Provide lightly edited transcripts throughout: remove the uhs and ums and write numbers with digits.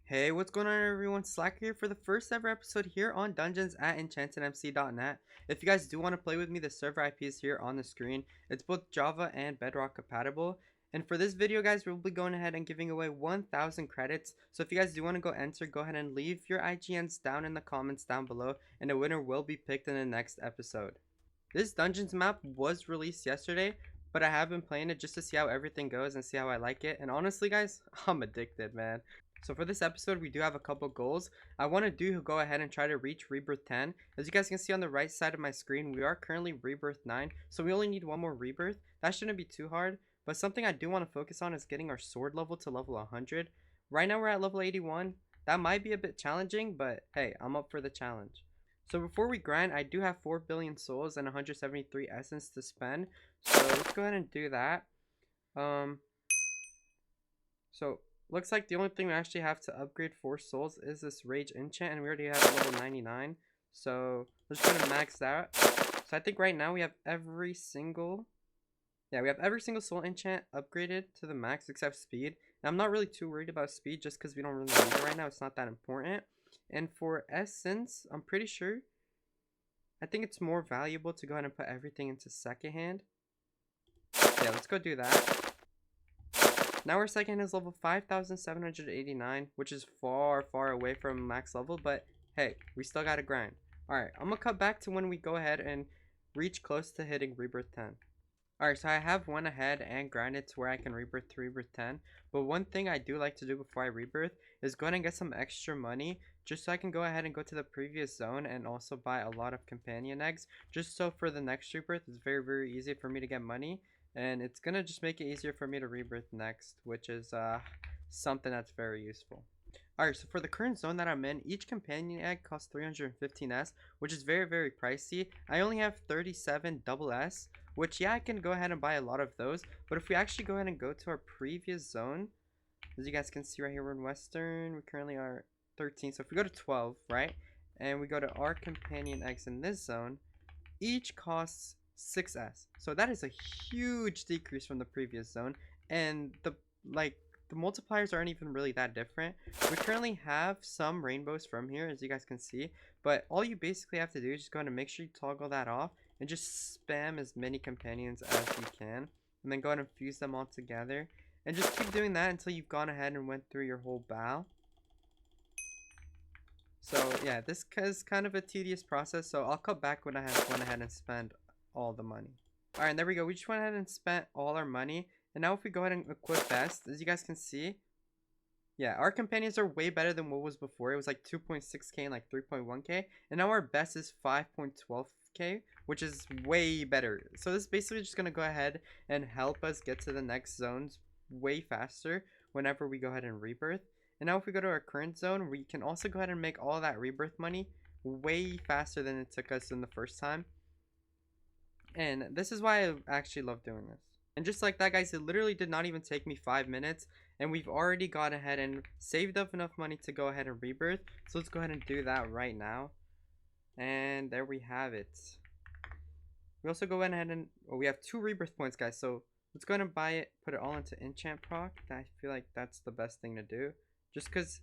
Hey, what's going on everyone? Slacker here for the first ever episode here on Dungeons at EnchantedMC.net. If you guys do want to play with me, the server IP is here on the screen. It's both Java and Bedrock compatible. And for this video, guys, we'll be going ahead and giving away 1,000 credits. So if you guys do want to go enter, go ahead and leave your IGNs down in the comments down below. And the winner will be picked in the next episode. This Dungeons map was released yesterday, but I have been playing it just to see how everything goes and see how I like it. And honestly, guys, I'm addicted, man. So for this episode, we do have a couple goals. I want to go ahead and try to reach Rebirth 10. As you guys can see on the right side of my screen, we are currently Rebirth 9. So we only need one more Rebirth. That shouldn't be too hard. But something I do want to focus on is getting our sword level to level 100. Right now we're at level 81. That might be a bit challenging, but hey, I'm up for the challenge. So before we grind, I do have 4 billion souls and 173 essence to spend. So let's go ahead and do that. So looks like the only thing we actually have to upgrade for souls is this rage enchant, and we already have level 99. So let's go to max that. So I think right now we have every single soul enchant upgraded to the max except speed. And I'm not really too worried about speed just because we don't really need it right now. It's not that important. And for essence, I'm pretty sure I think it's more valuable to go ahead and put everything into second hand. Yeah, let's go do that. Now our second is level 5,789, which is far away from max level, but hey, we still gotta grind. Alright, I'm gonna cut back to when we go ahead and reach close to hitting Rebirth 10. Alright, so I have went ahead and grinded to where I can Rebirth to Rebirth 10, but one thing I do like to do before I Rebirth is go ahead and get some extra money, just so I can go ahead and go to the previous zone and also buy a lot of companion eggs, just so for the next Rebirth it's very easy for me to get money. And it's gonna just make it easier for me to Rebirth next, which is something that's very useful. Alright, so for the current zone that I'm in, each companion egg costs 315S, which is very pricey. I only have 37 double S, which yeah, I can go ahead and buy a lot of those. But if we actually go ahead and go to our previous zone, as you guys can see right here, we're in Western. We currently are 13. So if we go to 12, right, and we go to our companion eggs in this zone, each costs 6S. So that is a huge decrease from the previous zone, and the multipliers aren't even really that different. We currently have some rainbows from here, as you guys can see, but all you basically have to do is just go ahead and make sure you toggle that off and just spam as many companions as you can, and then go ahead and fuse them all together, and just keep doing that until you've gone ahead and went through your whole bow. So yeah, this is kind of a tedious process, so I'll cut back when I have went ahead and spent all the money. Alright, and there we go. We just went ahead and spent all our money. And now if we go ahead and equip best, as you guys can see, yeah, our companions are way better than what was before. It was like 2.6k and like 3.1k. And now our best is 5.12k, which is way better. So this is basically just going to go ahead and help us get to the next zones way faster whenever we go ahead and rebirth. And now if we go to our current zone, we can also go ahead and make all that rebirth money way faster than it took us in the first time. And this is why I actually love doing this. And just like that, guys, it literally did not even take me 5 minutes. And we've already gone ahead and saved up enough money to go ahead and rebirth. So let's go ahead and do that right now. And there we have it. We also go ahead and we have 2 rebirth points, guys. So let's go ahead and buy it, put it all into enchant proc. I feel like that's the best thing to do. Just because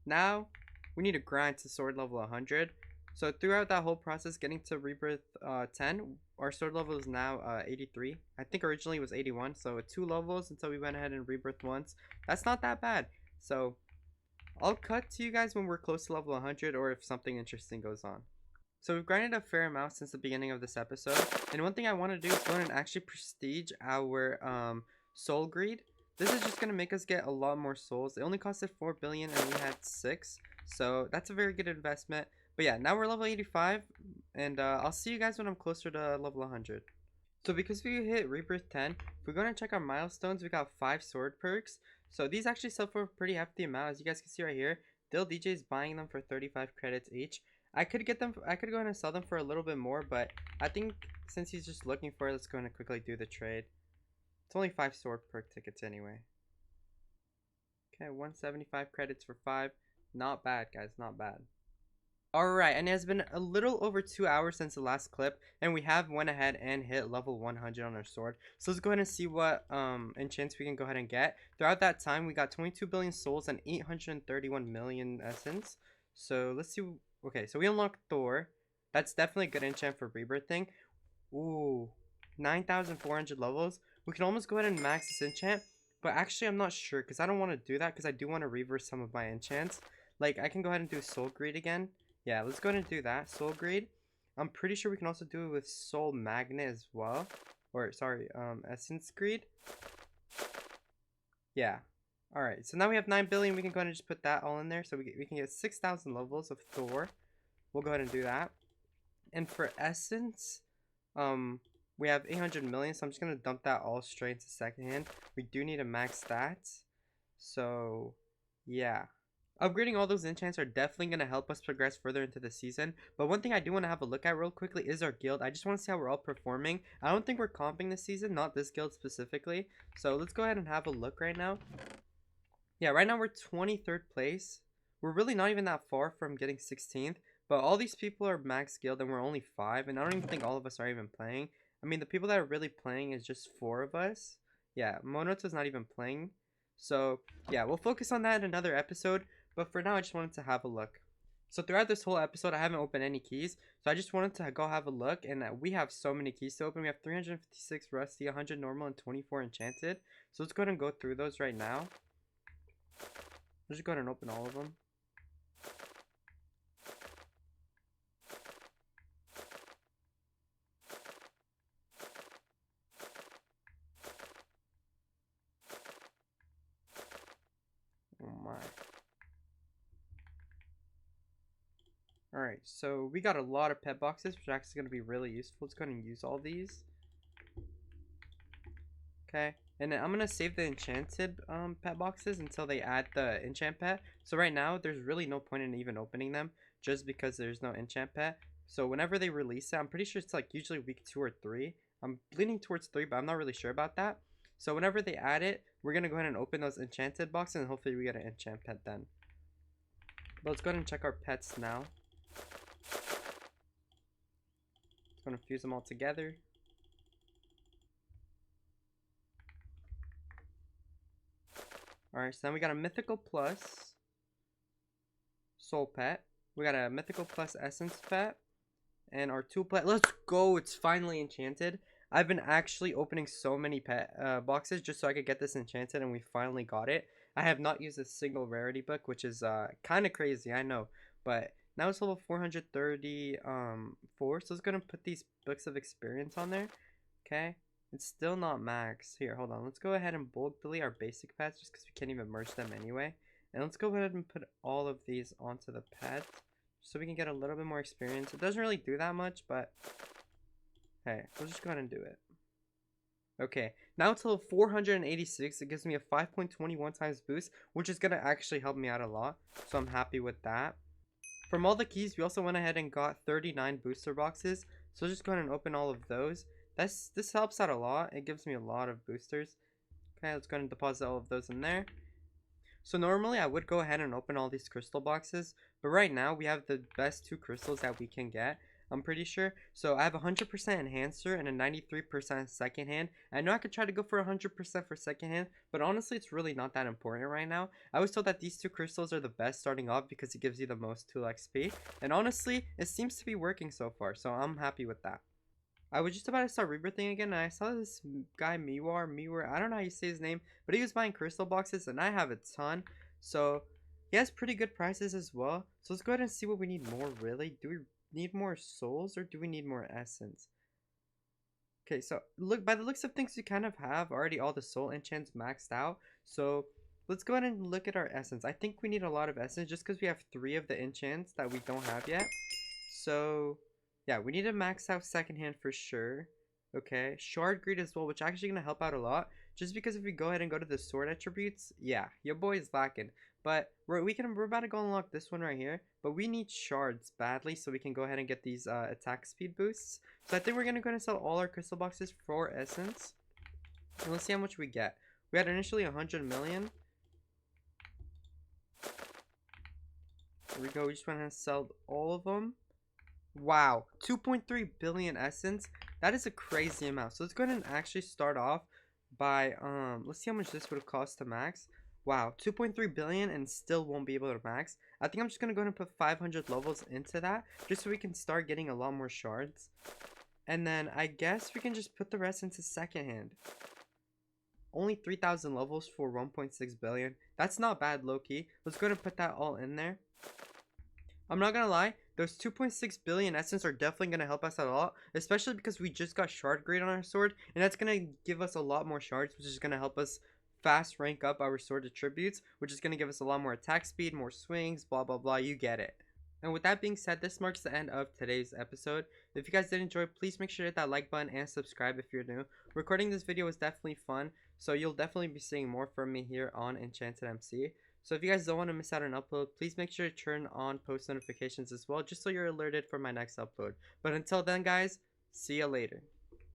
now we need to grind to sword level 100. So throughout that whole process, getting to Rebirth 10, our sword level is now 83. I think originally it was 81, so 2 levels until we went ahead and Rebirth once. That's not that bad. So I'll cut to you guys when we're close to level 100 or if something interesting goes on. So we've grinded a fair amount since the beginning of this episode. And one thing I want to do is go ahead and actually prestige our soul greed. This is just going to make us get a lot more souls. It only costed 4 billion and we had 6. So that's a very good investment. But yeah, now we're level 85, and I'll see you guys when I'm closer to level 100. So because we hit Rebirth 10, if we're going to check our milestones, we got 5 sword perks. So these actually sell for a pretty hefty amount, as you guys can see right here. Dill DJ is buying them for 35 credits each. I could go ahead and sell them for a little bit more, but I think since he's just looking for it, let's go ahead and quickly do the trade. It's only 5 sword perk tickets anyway. Okay, 175 credits for 5. Not bad, guys, not bad. Alright, and it has been a little over 2 hours since the last clip, and we have went ahead and hit level 100 on our sword. So let's go ahead and see what enchants we can go ahead and get. Throughout that time, we got 22 billion souls and 831 million essence. So let's see. Okay, so we unlocked Thor. That's definitely a good enchant for rebirth thing. Ooh, 9,400 levels. We can almost go ahead and max this enchant, but actually I'm not sure because I don't want to do that because I do want to reverse some of my enchants. Like, I can go ahead and do Soul Greed again. Yeah, let's go ahead and do that. Soul Greed. I'm pretty sure we can also do it with Soul Magnet as well. Or, sorry, Essence Greed. Yeah. Alright, so now we have 9 billion. We can go ahead and just put that all in there. So we can get 6,000 levels of Thor. We'll go ahead and do that. And for Essence, we have 800 million. So I'm just going to dump that all straight into second hand. We do need to max that. So, yeah. Upgrading all those enchants are definitely going to help us progress further into the season. But one thing I do want to have a look at real quickly is our guild. I just want to see how we're all performing. I don't think we're comping this season, not this guild specifically. So let's go ahead and have a look right now. Yeah, right now we're 23rd place. We're really not even that far from getting 16th. But all these people are max guild and we're only 5. And I don't even think all of us are even playing. I mean, the people that are really playing is just 4 of us. Yeah, Monoto's not even playing. So, yeah, we'll focus on that in another episode. But for now, I just wanted to have a look. So throughout this whole episode, I haven't opened any keys. So I just wanted to go have a look. And we have so many keys to open. We have 356 rusty, 100 normal, and 24 enchanted. So let's go ahead and go through those right now. Let's just go ahead and open all of them. Oh my. Alright, so we got a lot of pet boxes, which are actually going to be really useful. Let's go ahead and use all these. Okay, and then I'm going to save the enchanted pet boxes until they add the enchant pet. So right now, there's really no point in even opening them, just because there's no enchant pet. So whenever they release it, I'm pretty sure it's like usually week 2 or 3. I'm leaning towards 3, but I'm not really sure about that. So whenever they add it, we're going to go ahead and open those enchanted boxes, and hopefully we get an enchant pet then. But let's go ahead and check our pets now. Just gonna fuse them all together. Alright, so then we got a mythical plus soul pet. We got a mythical plus essence pet. And our tool pet. Let's go! It's finally enchanted. I've been actually opening so many pet boxes just so I could get this enchanted, and we finally got it. I have not used a single rarity book, which is kind of crazy, I know. But now it's level 434, so it's gonna put these books of experience on there. Okay, it's still not max. Here, hold on. Let's go ahead and bulk delete our basic pets just because we can't even merge them anyway. And let's go ahead and put all of these onto the pet so we can get a little bit more experience. It doesn't really do that much, but hey, we'll just go ahead and do it. Okay, now it's level 486. It gives me a 5.21 times boost, which is going to actually help me out a lot. So I'm happy with that. From all the keys, we also went ahead and got 39 booster boxes. So just go ahead and open all of those. This helps out a lot. It gives me a lot of boosters. Okay, let's go ahead and deposit all of those in there. So normally I would go ahead and open all these crystal boxes, but right now we have the best 2 crystals that we can get, I'm pretty sure. So I have 100% enhancer and a 93% second hand. I know I could try to go for 100% for second hand, but honestly it's really not that important right now. I was told that these 2 crystals are the best starting off because it gives you the most tool XP, and honestly it seems to be working so far, so I'm happy with that. I was just about to start rebirthing again, and I saw this guy Miwar, I don't know how you say his name, but he was buying crystal boxes, and I have a ton, so he has pretty good prices as well. So let's go ahead and see what we need more, really. Do we need more souls, or do we need more essence? Okay, so look, by the looks of things, we kind of have already all the soul enchants maxed out, so let's go ahead and look at our essence. I think we need a lot of essence, just because we have 3 of the enchants that we don't have yet, so yeah, we need to max out second hand for sure. Okay, shard greed as well, which actually gonna help out a lot. Just because if we go ahead and go to the sword attributes, yeah, your boy is lacking. But we're about to go unlock this one right here. But we need shards badly, so we can go ahead and get these attack speed boosts. So I think we're gonna go and sell all our crystal boxes for essence, and let's see how much we get. We had initially 100 million. Here we go. We just went ahead and sold all of them. Wow, 2.3 billion essence. That is a crazy amount. So let's go ahead and actually start off by let's see how much this would have cost to max. Wow, 2.3 billion and still won't be able to max. I think I'm just gonna go ahead and put 500 levels into that just so we can start getting a lot more shards. And then I guess we can just put the rest into secondhand. Only 3,000 levels for 1.6 billion. That's not bad, low-key. Let's go ahead and put that all in there. I'm not gonna lie, those 2.6 billion essence are definitely gonna help us out a lot, especially because we just got shard grade on our sword, and that's gonna give us a lot more shards, which is gonna help us fast rank up our sword attributes, which is gonna give us a lot more attack speed, more swings, blah blah blah, you get it. And with that being said, this marks the end of today's episode. If you guys did enjoy, please make sure to hit that like button and subscribe if you're new. Recording this video was definitely fun, so you'll definitely be seeing more from me here on EnchantedMC. So if you guys don't want to miss out on an upload, please make sure to turn on post notifications as well, just so you're alerted for my next upload. But until then, guys, see ya later.